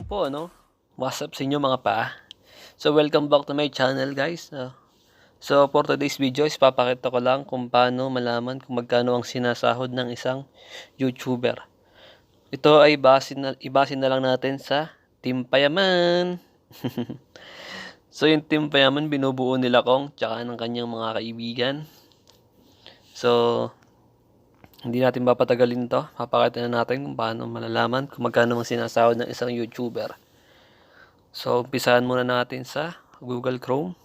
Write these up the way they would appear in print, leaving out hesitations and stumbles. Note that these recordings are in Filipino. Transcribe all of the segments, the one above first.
po, ano? What's up sa inyo mga pa? So, welcome back to my channel, guys. So, for today's video is papakita ko lang kung paano malaman kung magkano ang sinasahod ng isang YouTuber. Ito ay ibase na lang natin sa Team Payaman. So, yung Team Payaman, binubuo nila Kong tsaka ng kanyang mga kaibigan. So, hindi natin papatagalin to. Papakita na natin kung paano malalaman kung magkano ang sinasahod ng isang YouTuber. So, umpisahan muna natin sa Google Chrome.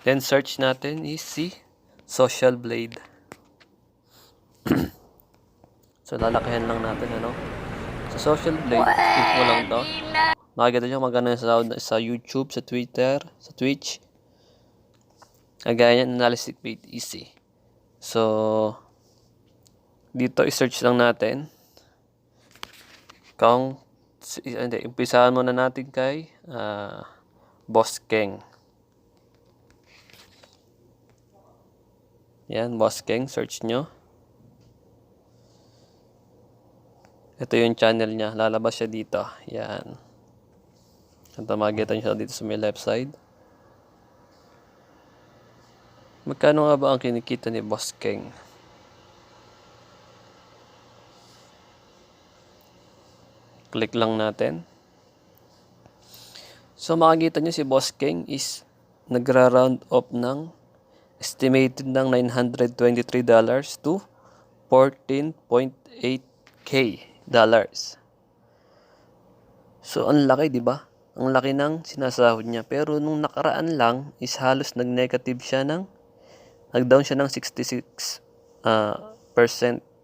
Then, search natin is si Social Blade. So, lalakihan lang natin, ano? Sa Social Blade, click mo lang to. Makikita nyo magkano yung sahod sa YouTube, sa Twitter, sa Twitch. Kagaya yan, analysis rate easy. So, dito i-search lang natin kung umpisahan muna natin kay Boss Keng. Yan, Boss Keng, search nyo. Ito yung channel niya, lalabas siya dito. Yan. Ito, makikita nyo siya dito sa may left side. Magkano nga ba ang kinikita ni Boss Keng? Click lang natin. So, makikita nyo si Boss Keng is nagra-round up ng estimated ng $923 to $14.8K dollars. So, ang laki, di ba? Ang laki ng sinasahod niya. Pero nung nakaraan lang is halos nag-negative siya nag-down siya ng 66%.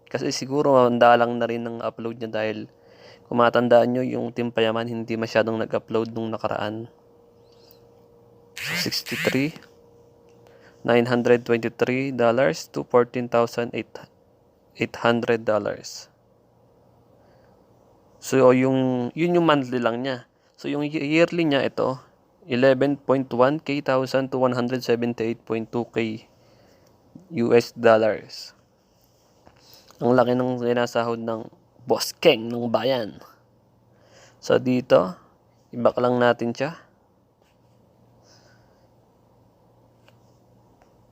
Kasi siguro dalang na rin ng upload niya dahil kung matandaan nyo, yung Team Payaman hindi masyadong nag-upload nung nakaraan. So, $923 to $14,800. So, yun yung monthly lang niya. So, yung yearly niya ito, 11.1K to 178.2K US dollars. Ang laki ng sinasahod ng Boss Keng ng bayan. So, dito, i-back lang natin siya.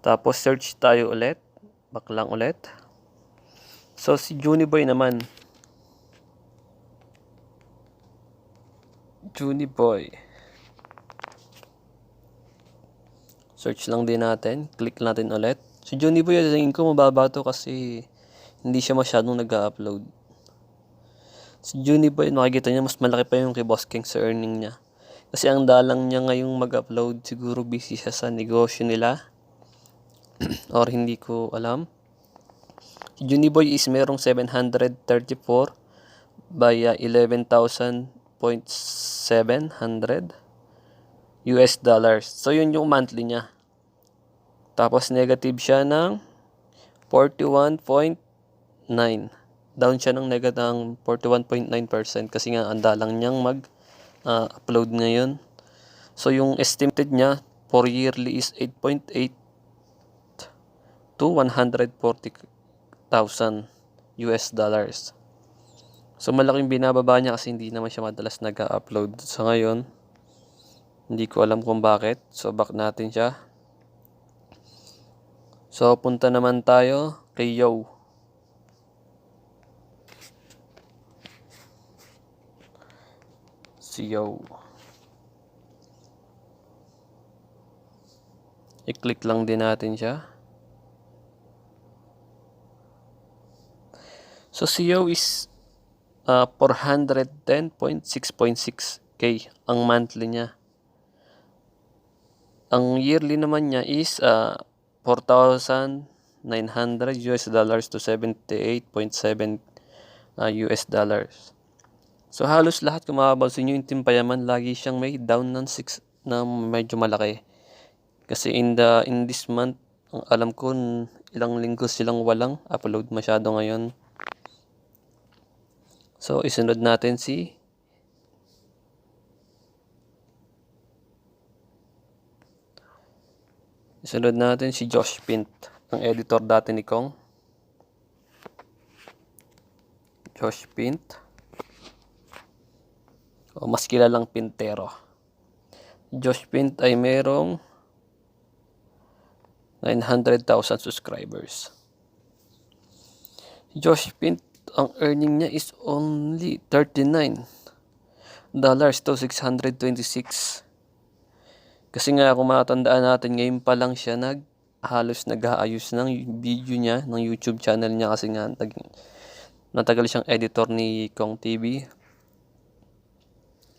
Tapos, search tayo ulit. Back lang ulit. So, si Juniboy naman. Juniboy. Search lang din natin. Click natin ulit. Si Juniboy, tingin ko mababa to kasi hindi siya masyadong nag-upload. Si Juniboy, makikita niya mas malaki pa yung kay Boss Keng sa earning niya. Kasi ang dalang niya ngayong mag-upload, siguro busy siya sa negosyo nila. Or hindi ko alam. Si Juniboy is merong 734 by 11,700 US dollars. So, yun yung monthly niya. Tapos, negative siya ng 41.9. Down siya ng negative 41.9% kasi nga ang dalang niyang mag-upload ngayon. So, yung estimated niya for yearly is 8.8 to 140,000 US dollars. So, malaking binababa niya kasi hindi naman siya madalas nag-upload. So, ngayon, hindi ko alam kung bakit. So, back natin siya. So, punta naman tayo kay Yo. Si Yo. I-click lang din natin siya. So, si Yo is 410.6.6K ang monthly niya. Ang yearly naman niya is 4,900 US dollars to 78.7 US dollars. So, halos lahat kung mapapansin nyo yung Team Payaman, lagi siyang may down ng 6 na medyo malaki. Kasi in this month, alam ko ilang linggo silang walang upload masyado ngayon. So, isunod natin si Josh Pint, ang editor dati ni Kong. Josh Pint. o mas kilalang pintero. Josh Pint ay merong 900,000 subscribers. Josh Pint, ang earning niya is only $39 to 626. Kasi nga kung matandaan natin, ngayon pa lang siya halos nag-aayos ng video niya, ng YouTube channel niya, kasi nga natagal siyang editor ni Kong TV.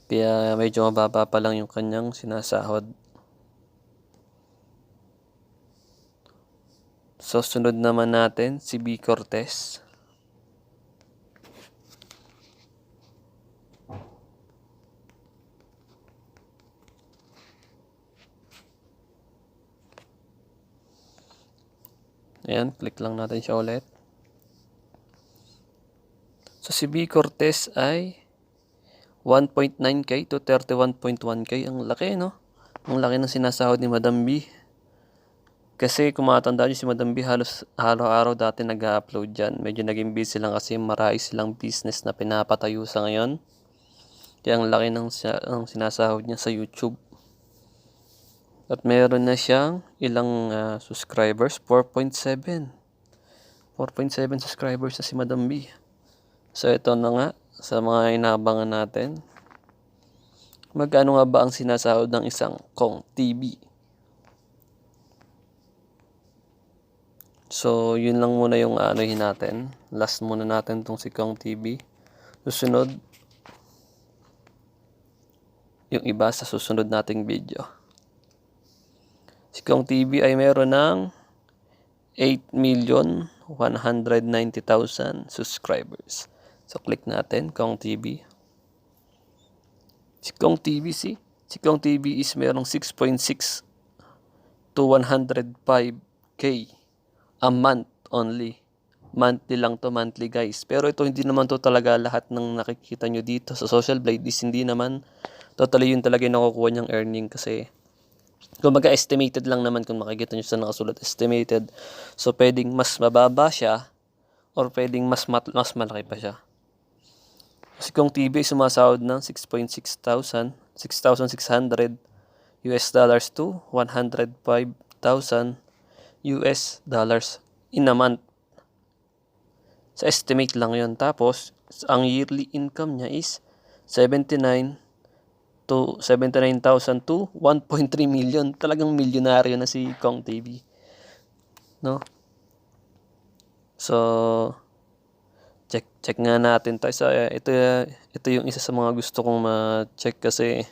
Kaya medyo mababa pa lang yung kanyang sinasahod. So, sunod naman natin si B. Cortez. Ayan, click lang natin siya ulit. So, si B. Cortez ay 1.9k to 31.1k. Ang laki, no? Ang laki ng sinasahod ni Madam B. Kasi kung matandaan nyo, si Madam B halos araw-araw dati nag-upload dyan. Medyo naging busy lang kasi marami silang business na pinapatayo sa ngayon. Kaya ang laki ng sinasahod niya sa YouTube. At meron na siyang ilang subscribers, 4.7 subscribers na si Madam B. So ito na nga, sa mga inaabangan natin. Magkano nga ba ang sinasahod ng isang Kong TV? So yun lang muna yung anuhin natin. Last muna natin tong si Kong TV. Susunod, yung iba sa susunod nating video. Si Kong TV ay meron ng 8,190,000 subscribers. So click natin Kong TV. Si Kong TV is merong 6.6 to 105k a month only. Monthly lang to, monthly guys. Pero ito hindi naman to talaga lahat ng nakikita nyo dito sa social blade is hindi naman totally yun talaga yung nakukuha niyang earning, kasi kumbaga estimated lang naman kung makikita nyo sa nakasulat, estimated. So pwedeng mas mababa siya or pwedeng mas malaki pa siya. Si Kong TV sumasahod ng 6,600 US dollars to 105,000 US dollars in a month. Sa estimate lang yun. Tapos, ang yearly income niya is 79,000 to 1.3 million. Talagang milyonaryo na si Kong TV. No? So, check nga natin tayo. So, ito yung isa sa mga gusto kong ma-check kasi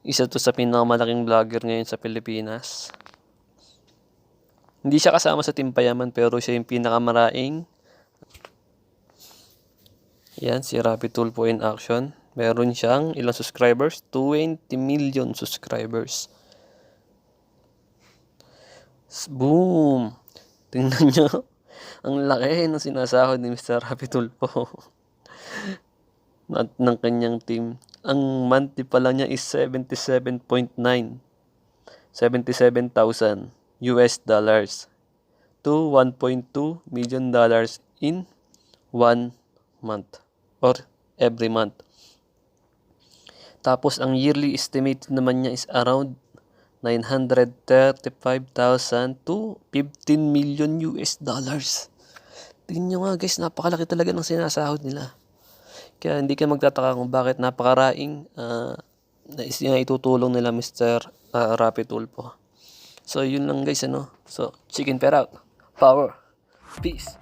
isa to sa pinakamalaking vlogger ngayon sa Pilipinas. Hindi siya kasama sa Team Payaman pero siya yung pinakamaraing. Yan, si Rapid Tulfo in action. Meron siyang ilang subscribers? 20 million subscribers. Boom! Tingnan nyo. Ang laki ng sinasahod ni Mr. Rapid Tulfo. At ng kanyang team. Ang monthly pala niya is 77,000 US dollars to 1.2 million dollars in 1 month or every month. Tapos ang yearly estimate naman niya is around 935,000 to 15 million US dollars. Tingnan nyo nga guys, napakalaki talaga ng sinasahod nila. Kaya hindi ka magtataka kung bakit napakaraing na itutulong nila Mr. Rapid Tulfo. So yun lang guys, So chicken per out. Power. Peace.